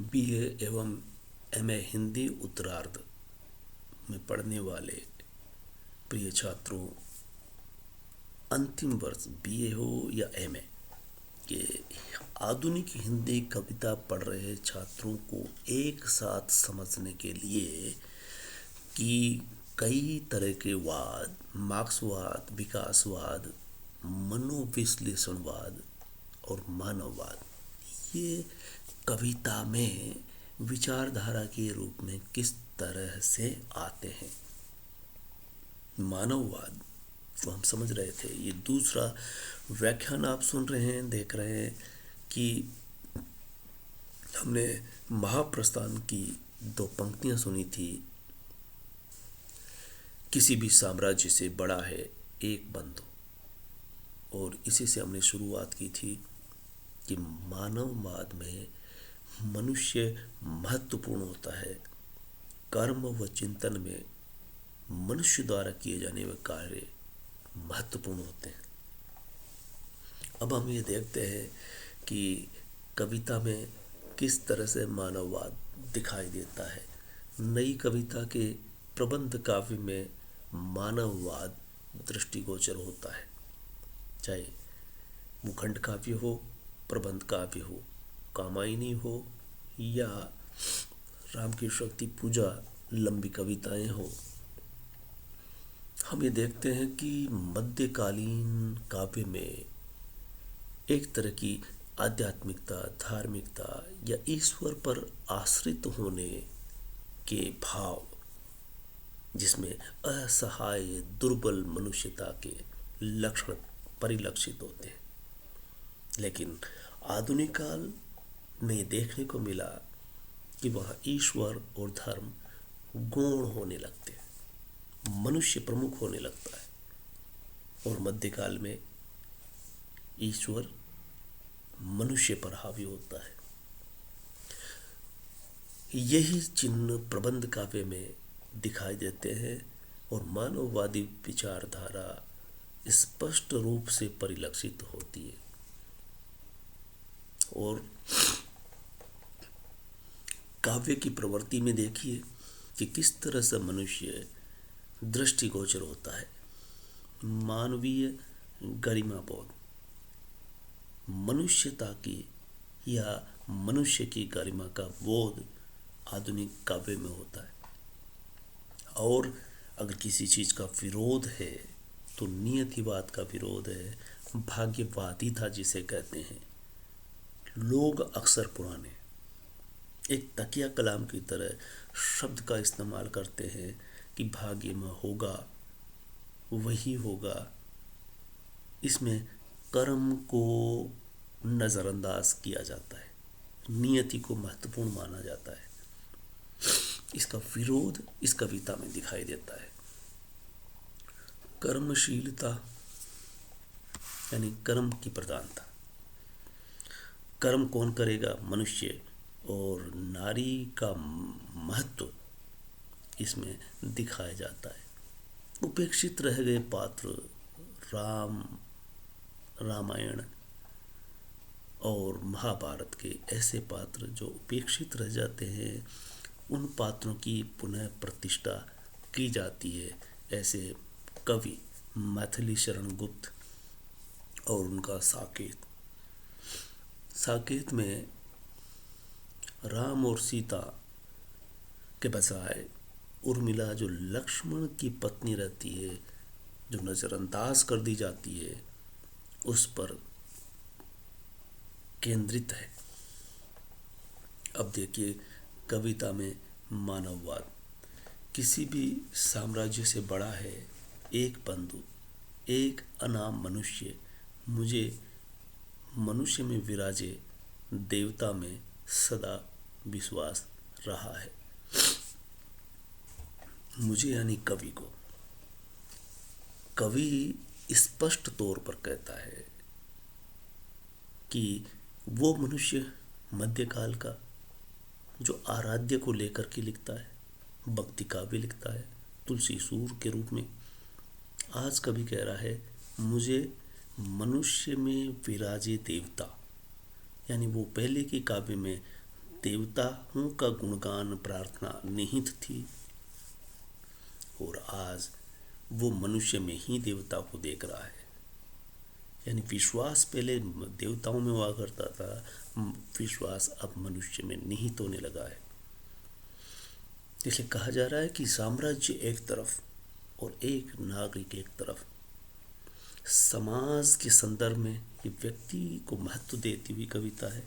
BA एवं MA Hindi उत्तरार्ध में पढ़ने वाले प्रिय छात्रों, अंतिम वर्ष बीए हो या एमए के आधुनिक हिंदी कविता पढ़ रहे छात्रों को एक साथ समझने के लिए कि कई तरह के वाद, मार्क्सवाद, विकासवाद, मनोविश्लेषणवाद और मानववाद, ये कविता में विचारधारा के रूप में किस तरह से आते हैं। मानववाद तो हम समझ रहे थे। ये दूसरा व्याख्यान आप सुन रहे हैं, देख रहे हैं कि हमने महाप्रस्थान की दो पंक्तियां सुनी थी। किसी भी साम्राज्य से बड़ा है एक बंधु, और इसी से हमने शुरुआत की थी कि मानववाद में मनुष्य महत्वपूर्ण होता है। कर्म व चिंतन में मनुष्य द्वारा किए जाने वाले कार्य महत्वपूर्ण होते हैं। अब हम ये देखते हैं कि कविता में किस तरह से मानववाद दिखाई देता है। नई कविता के प्रबंध काव्य में मानववाद दृष्टिगोचर होता है, चाहे मुखंड काव्य हो, प्रबंध काव्य हो, कामायनी हो या राम की शक्ति पूजा लंबी कविताएं हो। हम ये देखते हैं कि मध्यकालीन काव्य में एक तरह की आध्यात्मिकता, धार्मिकता या ईश्वर पर आश्रित होने के भाव, जिसमें असहाय दुर्बल मनुष्यता के लक्षण परिलक्षित होते हैं। लेकिन आधुनिक काल में देखने को मिला कि वह ईश्वर और धर्म गौण होने लगते हैं, मनुष्य प्रमुख होने लगता है, और मध्यकाल में ईश्वर मनुष्य पर हावी होता है। यही चिन्ह प्रबंध काव्य में दिखाई देते हैं और मानववादी विचारधारा स्पष्ट रूप से परिलक्षित होती है। और काव्य की प्रवृत्ति में देखिए कि किस तरह से मनुष्य दृष्टिगोचर होता है। मानवीय गरिमा बोध, मनुष्यता की या मनुष्य की गरिमा का बोध आधुनिक काव्य में होता है। और अगर किसी चीज का विरोध है तो नियतिवाद का विरोध है, भाग्यवादिता जिसे कहते हैं। लोग अक्सर पुराने एक तकिया कलाम की तरह शब्द का इस्तेमाल करते हैं कि भाग्य में होगा वही होगा। इसमें कर्म को नजरअंदाज किया जाता है, नियति को महत्वपूर्ण माना जाता है। इसका विरोध इस कविता में दिखाई देता है। कर्मशीलता यानी कर्म की प्रधानता। कर्म कौन करेगा? मनुष्य। और नारी का महत्व इसमें दिखाया जाता है। उपेक्षित रह गए पात्र, राम, रामायण और महाभारत के ऐसे पात्र जो उपेक्षित रह जाते हैं, उन पात्रों की पुनः प्रतिष्ठा की जाती है। ऐसे कवि मैथिली शरण गुप्त और उनका साकेत। साकेत में राम और सीता के बजाय उर्मिला, जो लक्ष्मण की पत्नी रहती है, जो नजरअंदाज कर दी जाती है, उस पर केंद्रित है। अब देखिए कविता में मानववाद। किसी भी साम्राज्य से बड़ा है एक बंधु, एक अनाम मनुष्य, मुझे मनुष्य में विराजे देवता में सदा विश्वास रहा है। मुझे यानी कवि को। कवि स्पष्ट तौर पर कहता है कि वो मनुष्य मध्यकाल का जो आराध्य को लेकर के लिखता है, भक्ति काव्य लिखता है तुलसी सूर के रूप में। आज कवि कह रहा है मुझे मनुष्य में विराजे देवता, यानी वो पहले के काव्य में देवताओं का गुणगान प्रार्थना निहित थी, और आज वो मनुष्य में ही देवता को देख रहा है। यानी विश्वास पहले देवताओं में हुआ करता था, विश्वास अब मनुष्य में निहित होने लगा है। इसलिए कहा जा रहा है कि साम्राज्य एक तरफ और एक नागरिक एक तरफ। समाज के संदर्भ में ये व्यक्ति को महत्व देती हुई कविता है,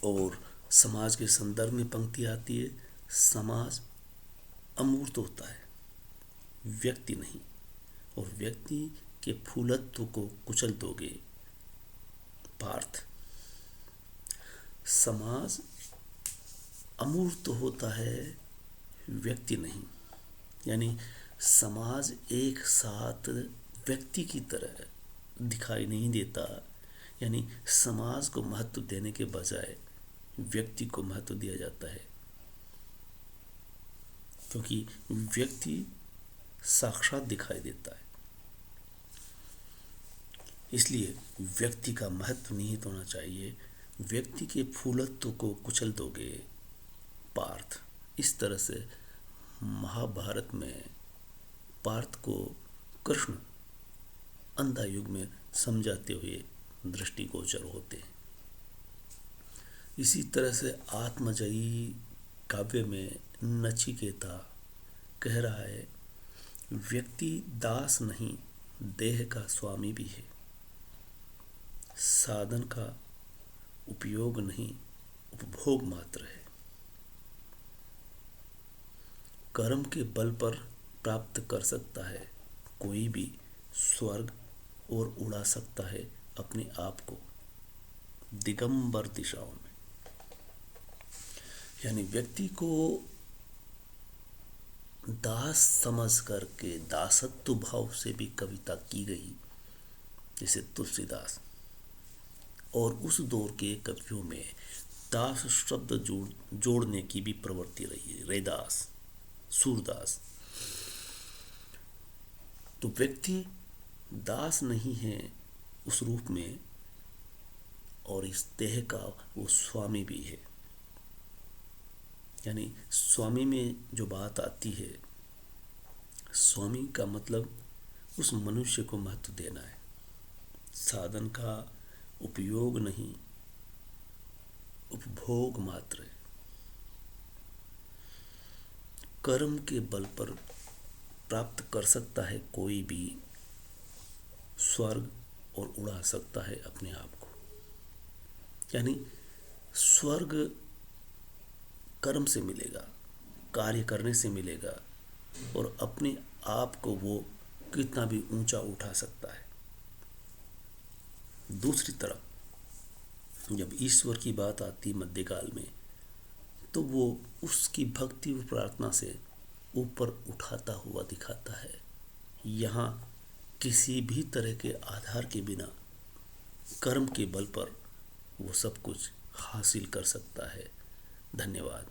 और समाज के संदर्भ में पंक्ति आती है, समाज अमूर्त होता है, व्यक्ति नहीं, और व्यक्ति के फूलत्व को कुचल दोगे पार्थ। समाज अमूर्त होता है, व्यक्ति नहीं। यानी समाज एक साथ व्यक्ति की तरह दिखाई नहीं देता। यानी समाज को महत्व देने के बजाय व्यक्ति को महत्व दिया जाता है, क्योंकि व्यक्ति साक्षात दिखाई देता है। इसलिए व्यक्ति का महत्व निहित होना चाहिए। व्यक्ति के फूलत्व को कुचल दोगे पार्थ। इस तरह से महाभारत में पार्थ को कृष्ण अंधा युग में समझाते हुए दृष्टिगोचर होते हैं। इसी तरह से आत्मजयी काव्य में नचिकेता कह रहा है, व्यक्ति दास नहीं, देह का स्वामी भी है। साधन का उपयोग नहीं, उपभोग मात्र है। कर्म के बल पर प्राप्त कर सकता है कोई भी स्वर्ग, और उड़ा सकता है अपने आप को दिगंबर दिशाओं में। यानी व्यक्ति को दास समझ करके दासत्व भाव से भी कविता की गई, जैसे तुलसीदास। और उस दौर के कवियों में दास शब्द जोड़ने की भी प्रवृत्ति रही, रैदास, सूरदास। तो व्यक्ति दास नहीं है उस रूप में, और इस देह का वो स्वामी भी है। यानी स्वामी में जो बात आती है, स्वामी का मतलब उस मनुष्य को महत्व देना है। साधन का उपयोग नहीं, उपभोग मात्र है। कर्म के बल पर प्राप्त कर सकता है कोई भी स्वर्ग, और उड़ा सकता है अपने आप को। यानी स्वर्ग कर्म से मिलेगा, कार्य करने से मिलेगा, और अपने आप को वो कितना भी ऊंचा उठा सकता है। दूसरी तरफ जब ईश्वर की बात आती मध्यकाल में, तो वो उसकी भक्ति और प्रार्थना से ऊपर उठाता हुआ दिखाता है। यहाँ किसी भी तरह के आधार के बिना कर्म के बल पर वो सब कुछ हासिल कर सकता है। धन्यवाद।